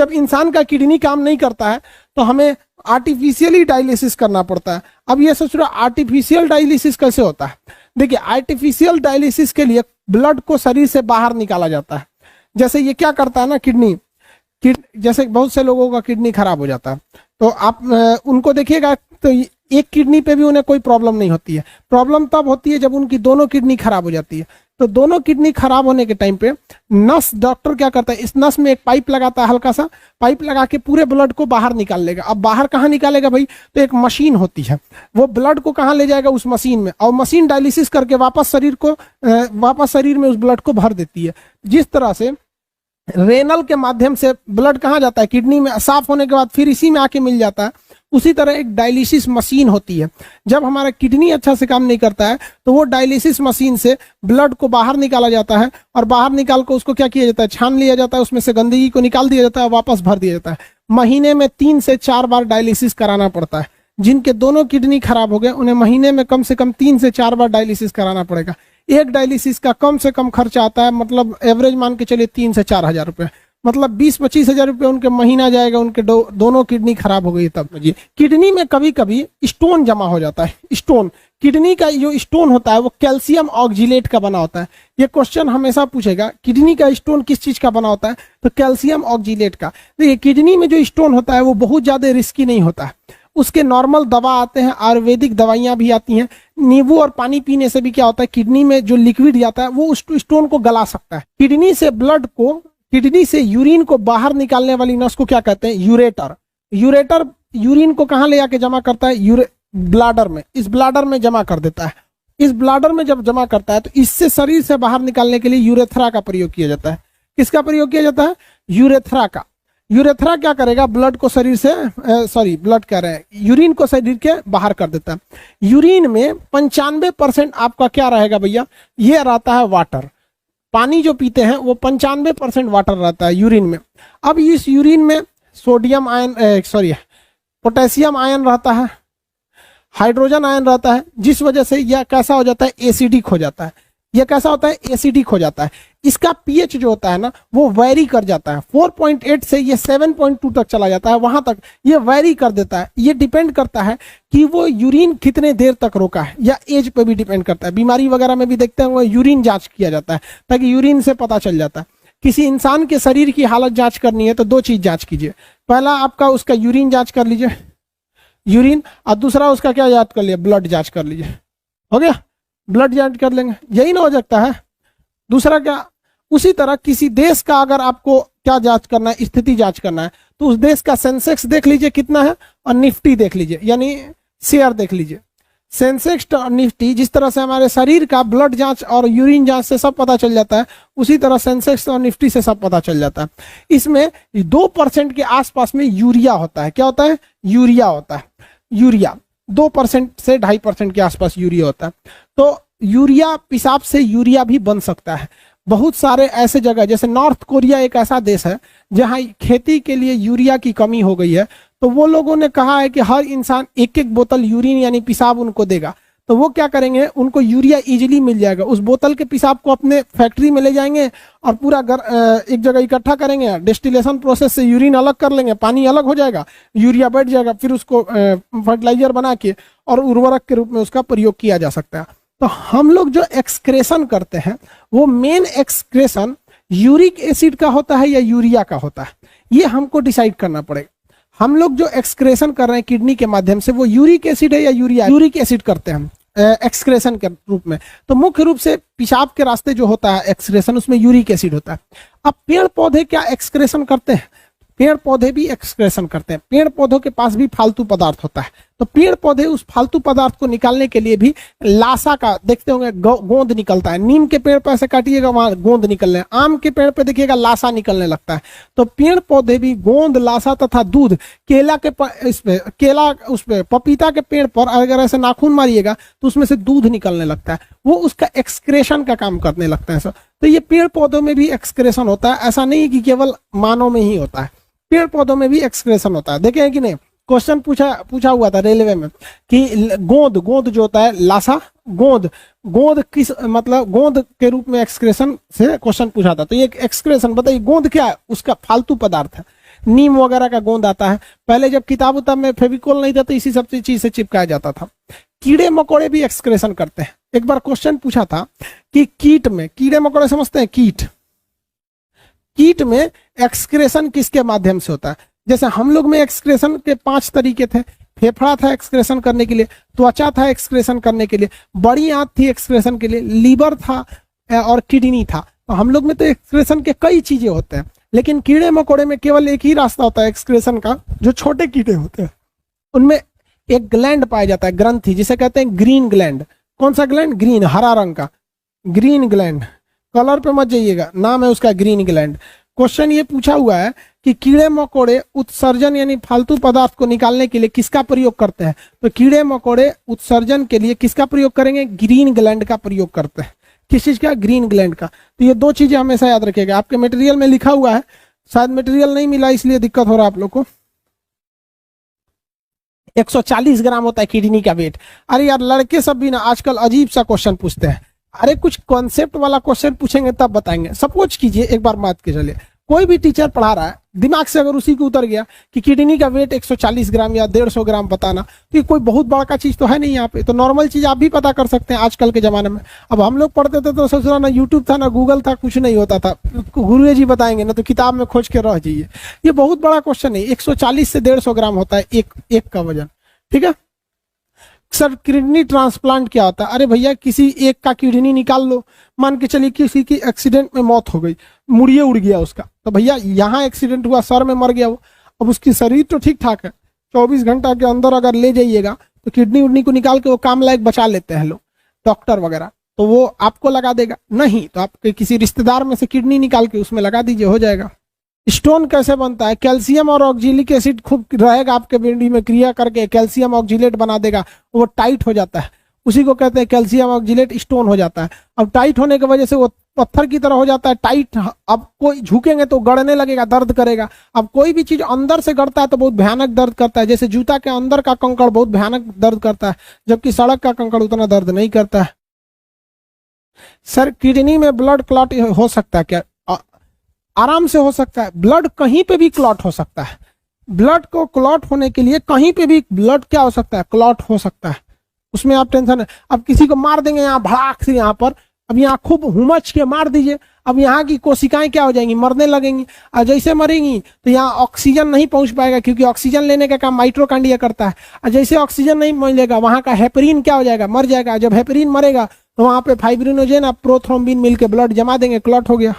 जब इंसान का किडनी काम नहीं करता है तो हमें आर्टिफिशियली डायलिसिस करना पड़ता है। अब ये सोच रहे हो आर्टिफिशियल डायलिसिस कैसे होता है? देखिए, आर्टिफिशियल डायलिसिस के लिए ब्लड को शरीर से बाहर निकाला जाता है। जैसे ये क्या करता है ना, किडनी जैसे बहुत से लोगों का किडनी खराब हो जाता है, तो आप उनको देखिएगा तो एक किडनी पे भी उन्हें कोई प्रॉब्लम नहीं होती है। प्रॉब्लम तब होती है जब उनकी दोनों किडनी खराब हो जाती है। तो दोनों किडनी खराब होने के टाइम पे डॉक्टर क्या करता है, इस नस में एक पाइप लगाता है, हल्का सा पाइप लगा के पूरे ब्लड को बाहर निकाल लेगा। अब बाहर कहाँ निकालेगा भाई? तो एक मशीन होती है, वो ब्लड को कहाँ ले जाएगा? उस मशीन में, और मशीन डायलिसिस करके वापस शरीर में उस ब्लड को भर देती है। जिस तरह से रेनल के माध्यम से ब्लड कहाँ जाता है? किडनी में, साफ होने के बाद फिर इसी में आके मिल जाता है। उसी तरह एक डायलिसिस मशीन होती है। जब हमारा किडनी अच्छा से काम नहीं करता है तो वो डायलिसिस मशीन से ब्लड को बाहर निकाला जाता है, और बाहर निकाल कर उसको क्या किया जाता है? छान लिया जाता है, उसमें से गंदगी को निकाल दिया जाता है, वापस भर दिया जाता है। महीने में 3 से 4 बार डायलिसिस कराना पड़ता है। जिनके दोनों किडनी खराब हो गए उन्हें महीने में कम से कम 3 से 4 बार डायलिसिस कराना पड़ेगा। एक डायलिसिस का कम से कम खर्चा आता है, मतलब एवरेज मान के चलिए 3 से 4 हजार रुपये, मतलब 20-25 हजार रुपये उनके महीना जाएगा। उनके दोनों किडनी खराब हो गई तब। जी, किडनी में कभी कभी स्टोन जमा हो जाता है। स्टोन, किडनी का जो स्टोन होता है वो कैल्शियम ऑक्जिलेट का बना होता है। ये क्वेश्चन हमेशा पूछेगा, किडनी का स्टोन किस चीज का बना होता है? तो कैल्शियम ऑक्जिलेट का। देखिए, किडनी में जो स्टोन होता है वो बहुत ज्यादा रिस्की नहीं होता है। उसके नॉर्मल दवा आते हैं, आयुर्वेदिक दवाइयां भी आती हैं। नींबू और पानी पीने से भी क्या होता है, किडनी में जो लिक्विड जाता है वो उस स्टोन को गला सकता है। किडनी से यूरिन को बाहर निकालने वाली नस को क्या कहते हैं? यूरेटर। यूरेटर यूरिन को कहाँ ले जाके जमा करता है? ब्लाडर में। इस ब्लाडर में जमा कर देता है। इस ब्लाडर में जब जमा करता है तो इससे शरीर से बाहर निकालने के लिए यूरेथ्रा का प्रयोग किया जाता है। किसका प्रयोग किया जाता है? यूरेथ्रा का। यूरेथ्रा क्या करेगा? ब्लड को शरीर से ब्लड कह रहे हैं, यूरिन को शरीर के बाहर कर देता है। यूरिन में 95% आपका क्या रहेगा भैया? ये रहता है वाटर। पानी जो पीते हैं वो 95% वाटर रहता है यूरिन में। अब इस यूरिन में पोटेशियम आयन रहता है, हाइड्रोजन आयन रहता है, जिस वजह से यह कैसा हो जाता है? एसिडिक हो जाता है। यह कैसा होता है? एसिडिक हो जाता है। इसका पीएच जो होता है ना वो वेरी कर जाता है। 4.8 से ये 7.2 तक चला जाता है, वहां तक ये वेरी कर देता है। ये डिपेंड करता है कि वो यूरिन कितने देर तक रोका है, या एज पे भी डिपेंड करता है। बीमारी वगैरह में भी देखते हैं वो यूरिन जांच किया जाता है, ताकि यूरिन से पता चल जाता है। किसी इंसान के शरीर की हालत जांच करनी है तो 2 चीज जांच कीजिए। पहला आपका उसका यूरिन जांच कर लीजिए, यूरिन, और दूसरा उसका क्या जांच कर लिया? ब्लड जांच कर लीजिए। हो गया, ब्लड जांच कर लेंगे, यही ना हो सकता है। दूसरा क्या, उसी तरह किसी देश का अगर आपको क्या जांच करना है? स्थिति जांच करना है, तो उस देश का सेंसेक्स देख लीजिए कितना है, और निफ्टी देख लीजिए, यानी शेयर देख लीजिए। सेंसेक्स और निफ्टी, जिस तरह से हमारे शरीर का ब्लड जांच और यूरिन जांच से सब पता चल जाता है, उसी तरह सेंसेक्स और निफ्टी से सब पता चल जाता है। इसमें 2% के आसपास में यूरिया होता है। क्या होता है? यूरिया होता है। यूरिया 2% से 2.5% के आसपास यूरिया होता है। तो यूरिया, पेशाब से यूरिया भी बन सकता है। बहुत सारे ऐसे जगह, जैसे नॉर्थ कोरिया एक ऐसा देश है जहां खेती के लिए यूरिया की कमी हो गई है, तो वो लोगों ने कहा है कि हर इंसान 1-1 बोतल यूरिन यानी पेशाब उनको देगा। तो वो क्या करेंगे, उनको यूरिया इजीली मिल जाएगा। उस बोतल के पेशाब को अपने फैक्ट्री में ले जाएंगे और पूरा एक जगह इकट्ठा करेंगे, डिस्टिलेशन प्रोसेस से यूरिन अलग कर लेंगे, पानी अलग हो जाएगा, यूरिया बैठ जाएगा, फिर उसको फर्टिलाइजर बना के और उर्वरक के रूप में उसका प्रयोग किया जा सकता है। तो हम लोग जो एक्सक्रेशन करते हैं वो मेन एक्सक्रेशन यूरिक एसिड का होता है या यूरिया का होता है, ये हमको डिसाइड करना पड़ेगा। हम लोग जो एक्सक्रेशन कर रहे हैं किडनी के माध्यम से वो यूरिक एसिड है या यूरिया? यूरिक एसिड करते हैं हम एक्सक्रेशन के रूप में। तो मुख्य रूप से पेशाब के रास्ते जो होता है एक्सक्रेशन, उसमें यूरिक एसिड होता है। अब पेड़ पौधे क्या एक्सक्रेशन करते हैं? पेड़ पौधे भी एक्सक्रेशन करते हैं। पेड़ पौधों के पास भी फालतू पदार्थ होता है, तो पेड़ पौधे उस फालतू पदार्थ को निकालने के लिए भी लाशा का, देखते होंगे गोंद निकलता है। नीम के पेड़ पर ऐसे काटिएगा वहां गोंद निकलने, आम के पेड़ पे देखिएगा लाशा निकलने लगता है। तो पेड़ पौधे भी गोंद, लाशा तथा दूध, पपीता के पेड़ पर अगर ऐसे नाखून मारिएगा तो उसमें से दूध निकलने लगता है, वो उसका एक्सक्रेशन का काम करने लगता है सर। तो ये पेड़ पौधों में भी एक्सक्रेशन होता है, ऐसा नहीं कि केवल मानव में ही होता है, पेड़ पौधों में भी एक्सक्रेशन होता है। देखे कि नहीं, क्वेश्चन पूछा हुआ था रेलवे में कि गोंद जो होता है, लाशा, गोंद किस मतलब गोंद के रूप में एक्सक्रेशन से क्वेश्चन पूछा था। तो ये एक्सक्रेशन बताइए, गोंद क्या है? उसका फालतू पदार्थ है। नीम वगैरह का गोंद आता है। पहले जब किताब उताब में फेविकोल नहीं था तो इसी सब चीज से चिपकाया जाता था। कीड़े मकोड़े भी एक्सक्रेशन करते हैं। एक बार क्वेश्चन पूछा था कि कीट में, कीड़े मकोड़े समझते हैं, कीट में एक्सक्रेशन किसके माध्यम से होता है? जैसे हम लोग में एक्सक्रेशन के 5 तरीके थे। फेफड़ा था एक्सक्रेशन करने के लिए, त्वचा था एक्सक्रेशन करने के लिए, बड़ी आंत थी एक्सक्रेशन के लिए, लीवर था और किडनी था। तो हम लोग में तो एक्सक्रेशन के कई चीजें होते हैं, लेकिन कीड़े मकोड़े में केवल एक ही रास्ता होता है एक्सक्रेशन का। जो छोटे कीड़े होते हैं उनमें एक ग्लैंड पाया जाता है, ग्रंथि, जिसे कहते हैं ग्रीन ग्लैंड। कौन सा ग्लैंड? ग्रीन, हरा रंग का ग्रीन ग्लैंड। कलर पे मत जाइएगा, नाम है उसका ग्रीन ग्लैंड। क्वेश्चन ये पूछा हुआ है कि कीड़े मकोड़े उत्सर्जन यानी फालतू पदार्थ को निकालने के लिए किसका प्रयोग करते हैं? तो कीड़े मकोड़े उत्सर्जन के लिए किसका प्रयोग करेंगे? ग्रीन ग्लैंड का प्रयोग करते हैं। किस चीज का? ग्रीन ग्लैंड का। तो ये 2 चीजें हमेशा याद रखिएगा। आपके मटेरियल में लिखा हुआ है, शायद मटेरियल नहीं मिला इसलिए दिक्कत हो रहा है आप लोग को। 140 ग्राम होता है किडनी का वेट। अरे यार लड़के सब भी ना आजकल अजीब सा क्वेश्चन पूछते हैं। अरे कुछ कॉन्सेप्ट वाला क्वेश्चन पूछेंगे तब बताएंगे। सपोज कीजिए, एक बार मान के चलिए कोई भी टीचर पढ़ा रहा है, दिमाग से अगर उसी को उतर गया कि किडनी का वेट 140 ग्राम या 150 ग्राम बताना, तो ये कोई बहुत बड़ा का चीज तो है नहीं यहाँ पे। तो नॉर्मल चीज आप भी पता कर सकते हैं आजकल के जमाने में। अब हम लोग पढ़ते थे तो सोच रहा ना यूट्यूब था ना गूगल था, कुछ नहीं होता था। गुरु जी बताएंगे ना तो किताब में खोज के रह जाइए। ये बहुत बड़ा क्वेश्चन है। 140 से 150 ग्राम होता है एक का वजन, ठीक है। सर किडनी ट्रांसप्लांट क्या होता है? अरे भैया किसी एक का किडनी निकाल लो, मान के चलिए किसी की एक्सीडेंट में मौत हो गई, मुड़िए उड़ गया उसका, तो भैया यहाँ एक्सीडेंट हुआ, सर में मर गया वो। अब उसकी शरीर तो ठीक ठाक है, 24 घंटा के अंदर अगर ले जाइएगा तो किडनी उडनी को निकाल के वो काम लायक बचा लेते हैं लोग, डॉक्टर वगैरह। तो वो आपको लगा देगा, नहीं तो आपके किसी रिश्तेदार में से किडनी निकाल के उसमें लगा दीजिए, हो जाएगा। स्टोन कैसे बनता है? कैल्शियम और ऑक्जेलिक एसिड खूब रहेगा आपके बॉडी में, क्रिया करके कैल्शियम ऑक्जिलेट बना देगा, वो टाइट हो जाता है, उसी को कहते हैं कैल्शियम ऑक्जिलेट, स्टोन हो जाता है। अब टाइट होने की वजह से वो पत्थर की तरह हो जाता है टाइट। अब कोई झुकेंगे तो गड़ने लगेगा, दर्द करेगा। अब कोई भी चीज अंदर से गड़ता है तो बहुत भयानक दर्द करता है। जैसे जूता के अंदर का कंकड़ बहुत भयानक दर्द करता है, जबकि सड़क का कंकड़ उतना दर्द नहीं करता है। सर किडनी में ब्लड क्लॉट हो सकता है क्या? आराम से हो सकता है। ब्लड कहीं पे भी क्लॉट हो सकता है। ब्लड को क्लॉट होने के लिए कहीं पे भी ब्लड क्या हो सकता है? क्लॉट हो सकता है। उसमें आप टेंशन है। अब किसी को मार देंगे यहाँ भड़ाक से यहाँ पर, अब यहाँ खूब हुमच के मार दीजिए, अब यहाँ की कोशिकाएं क्या हो जाएंगी? मरने लगेंगी। और जैसे मरेंगी तो यहाँ ऑक्सीजन नहीं पहुंच पाएगा, क्योंकि ऑक्सीजन लेने का काम माइटोकॉन्ड्रिया करता है। और जैसे ऑक्सीजन नहीं मिलेगा वहां का हेपरिन क्या हो जाएगा? मर जाएगा। जब हेपरिन मरेगा तो वहां पे फाइब्रिनोजेन और प्रोथ्रोम्बिन मिलकर ब्लड जमा देंगे, क्लॉट हो गया।